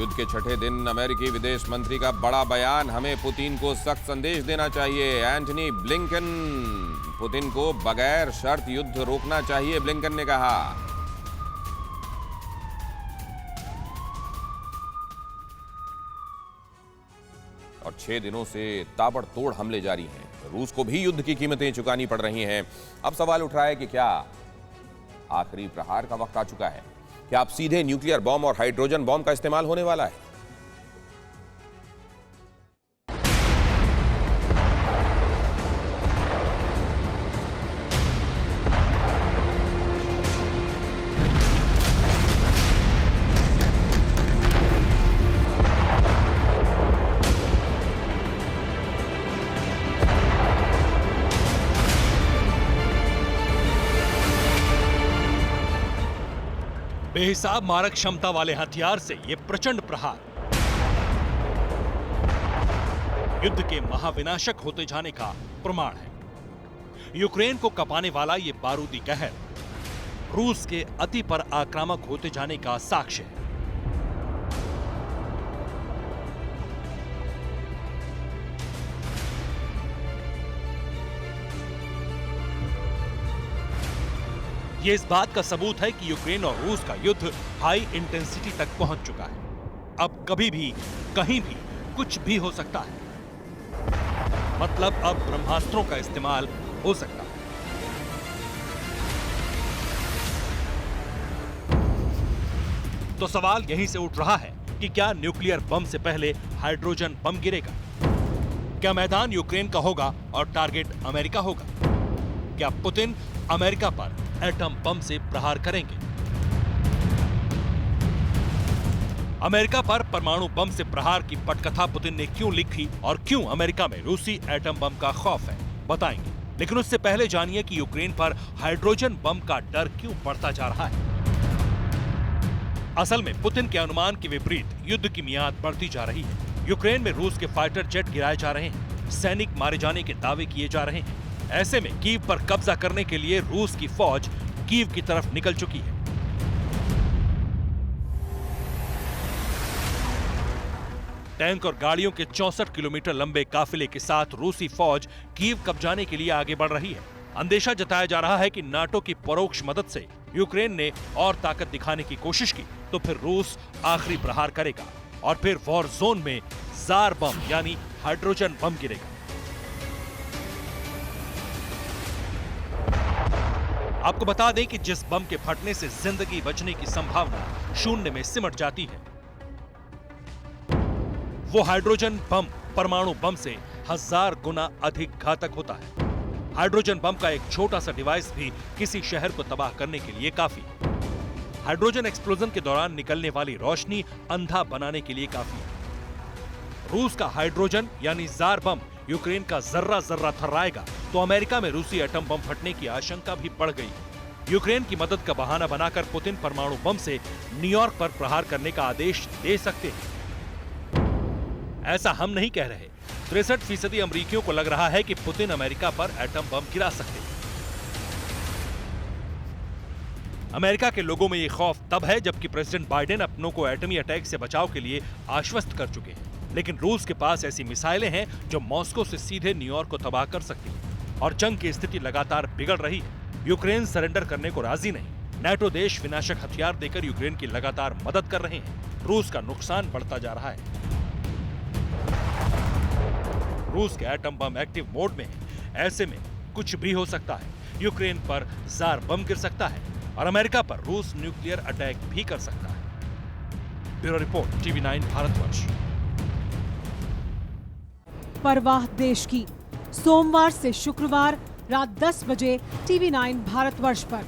युद्ध के छठे दिन अमेरिकी विदेश मंत्री का बड़ा बयान, हमें पुतिन को सख्त संदेश देना चाहिए। एंटनी ब्लिंकन, पुतिन को बगैर शर्त युद्ध रोकना चाहिए, ब्लिंकन ने कहा। और 6 दिनों से ताबड़तोड़ हमले जारी हैं। रूस को भी युद्ध की कीमतें चुकानी पड़ रही हैं। अब सवाल उठ रहा है कि क्या आखिरी प्रहार का वक्त आ चुका है? क्या अब सीधे न्यूक्लियर बॉम्ब और हाइड्रोजन बॉम्ब का इस्तेमाल होने वाला है? बेहिसाब मारक क्षमता वाले हथियार से यह प्रचंड प्रहार युद्ध के महाविनाशक होते जाने का प्रमाण है। यूक्रेन को कपाने वाला यह बारूदी कहर रूस के अति पर आक्रामक होते जाने का साक्ष्य है। यह इस बात का सबूत है कि यूक्रेन और रूस का युद्ध हाई इंटेंसिटी तक पहुंच चुका है। अब कभी भी कहीं भी कुछ भी हो सकता है। मतलब अब ब्रह्मास्त्रों का इस्तेमाल हो सकता है। तो सवाल यहीं से उठ रहा है कि क्या न्यूक्लियर बम से पहले हाइड्रोजन बम गिरेगा? क्या मैदान यूक्रेन का होगा और टारगेट अमेरिका होगा? क्या पुतिन अमेरिका पर एटम बम से प्रहार करेंगे? अमेरिका पर परमाणु बम से प्रहार की पटकथा पुतिन ने क्यों लिखी और क्यों अमेरिका में रूसी एटम बम का खौफ है, बताएंगे। लेकिन उससे पहले जानिए कि यूक्रेन पर हाइड्रोजन बम का डर क्यों बढ़ता जा रहा है। असल में पुतिन के अनुमान के विपरीत युद्ध की मियाद बढ़ती जा रही है। यूक्रेन में रूस के फाइटर जेट गिराए जा रहे हैं, सैनिक मारे जाने के दावे किए जा रहे हैं। ऐसे में कीव पर कब्जा करने के लिए रूस की फौज कीव की तरफ निकल चुकी है। टैंक और गाड़ियों के 64 किलोमीटर लंबे काफिले के साथ रूसी फौज कीव कब्जाने के लिए आगे बढ़ रही है। अंदेशा जताया जा रहा है कि नाटो की परोक्ष मदद से यूक्रेन ने और ताकत दिखाने की कोशिश की तो फिर रूस आखिरी प्रहार करेगा और फिर वॉर जोन में जार बम यानी हाइड्रोजन बम गिरेगा। आपको बता दें कि जिस बम के फटने से जिंदगी बचने की संभावना शून्य में सिमट जाती है, वो हाइड्रोजन बम परमाणु बम से 1000 गुना अधिक घातक होता है। हाइड्रोजन बम का एक छोटा सा डिवाइस भी किसी शहर को तबाह करने के लिए काफी है। हाइड्रोजन एक्सप्लोजन के दौरान निकलने वाली रोशनी अंधा बनाने के लिए काफी है। रूस का हाइड्रोजन यानी जार बम यूक्रेन का जर्रा जर्रा थर्राएगा तो अमेरिका में रूसी एटम बम फटने की आशंका भी बढ़ गई। यूक्रेन की मदद का बहाना बनाकर पुतिन परमाणु बम से न्यूयॉर्क पर प्रहार करने का आदेश दे सकते हैं। ऐसा हम नहीं कह रहे। 63% अमरीकियों को लग रहा है कि पुतिन अमेरिका पर एटम बम गिरा सकते हैं। अमेरिका के लोगों में यह खौफ तब है जबकि प्रेसिडेंट बाइडेन अपनों को एटमी अटैक से बचाव के लिए आश्वस्त कर चुके हैं। लेकिन रूस के पास ऐसी मिसाइलें हैं जो मॉस्को से सीधे न्यूयॉर्क को तबाह कर सकती हैं और जंग की स्थिति लगातार बिगड़ रही है। यूक्रेन सरेंडर करने को राजी नहीं। नाटो देश विनाशक हथियार देकर यूक्रेन की लगातार मदद कर रहे हैं। रूस का नुकसान बढ़ता जा रहा है। रूस के एटम बम एक्टिव मोड में है। ऐसे में कुछ भी हो सकता है। यूक्रेन पर जार बम गिर सकता है और अमेरिका पर रूस न्यूक्लियर अटैक भी कर सकता है। Bureau report, TV9 Bharatvarsh. परवाह देश की, सोमवार से शुक्रवार रात 10 बजे TV9 भारतवर्ष पर।